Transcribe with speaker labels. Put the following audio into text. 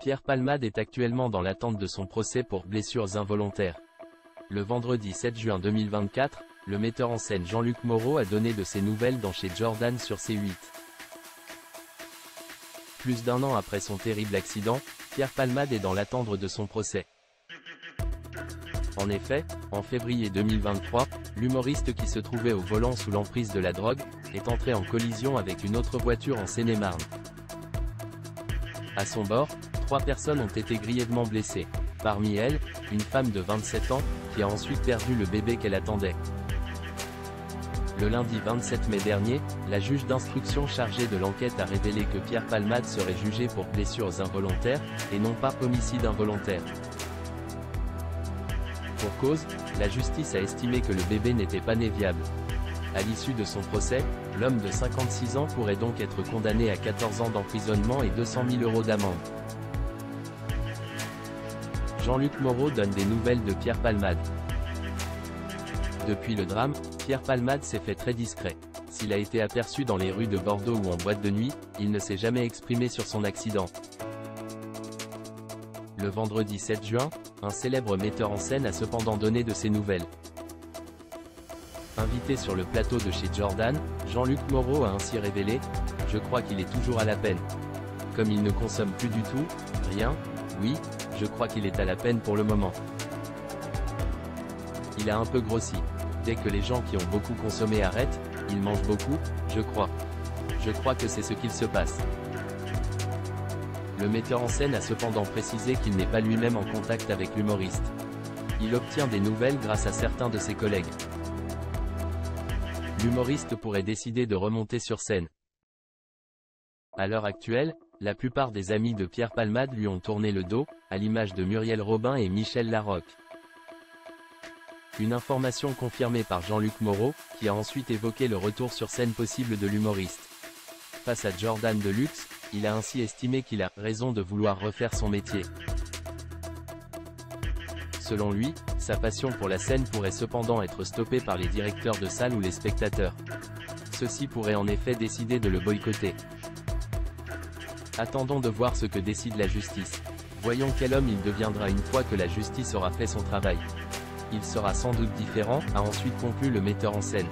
Speaker 1: Pierre Palmade est actuellement dans l'attente de son procès pour blessures involontaires. Le vendredi 7 juin 2024, le metteur en scène Jean-Luc Moreau a donné de ses nouvelles dans Chez Jordan sur C8. Plus d'un an après son terrible accident, Pierre Palmade est dans l'attente de son procès. En effet, en février 2023, l'humoriste qui se trouvait au volant sous l'emprise de la drogue, est entré en collision avec une autre voiture en Seine-et-Marne. À son bord, 3 personnes ont été grièvement blessées. Parmi elles, une femme de 27 ans, qui a ensuite perdu le bébé qu'elle attendait. Le lundi 27 mai dernier, la juge d'instruction chargée de l'enquête a révélé que Pierre Palmade serait jugé pour blessures involontaires, et non pas homicide involontaire. Pour cause, la justice a estimé que le bébé n'était pas né viable. À l'issue de son procès, l'homme de 56 ans pourrait donc être condamné à 14 ans d'emprisonnement et 200 000 € d'amende. Jean-Luc Moreau donne des nouvelles de Pierre Palmade. Depuis le drame, Pierre Palmade s'est fait très discret. S'il a été aperçu dans les rues de Bordeaux ou en boîte de nuit, il ne s'est jamais exprimé sur son accident. Le vendredi 7 juin, un célèbre metteur en scène a cependant donné de ses nouvelles. Invité sur le plateau de Chez Jordan, Jean-Luc Moreau a ainsi révélé « Je crois qu'il est toujours à la peine. Comme il ne consomme plus du tout, rien, oui, je crois qu'il est à la peine pour le moment. Il a un peu grossi. Dès que les gens qui ont beaucoup consommé arrêtent, ils mangent beaucoup, je crois. Je crois que c'est ce qu'il se passe. » Le metteur en scène a cependant précisé qu'il n'est pas lui-même en contact avec l'humoriste. Il obtient des nouvelles grâce à certains de ses collègues. L'humoriste pourrait décider de remonter sur scène. À l'heure actuelle, la plupart des amis de Pierre Palmade lui ont tourné le dos, à l'image de Muriel Robin et Michel Larocque. Une information confirmée par Jean-Luc Moreau, qui a ensuite évoqué le retour sur scène possible de l'humoriste. Face à Jordan Deluxe, il a ainsi estimé qu'il a raison de vouloir refaire son métier. Selon lui, sa passion pour la scène pourrait cependant être stoppée par les directeurs de salle ou les spectateurs. Ceux-ci pourraient en effet décider de le boycotter. Attendons de voir ce que décide la justice. Voyons quel homme il deviendra une fois que la justice aura fait son travail. Il sera sans doute différent, a ensuite conclu le metteur en scène.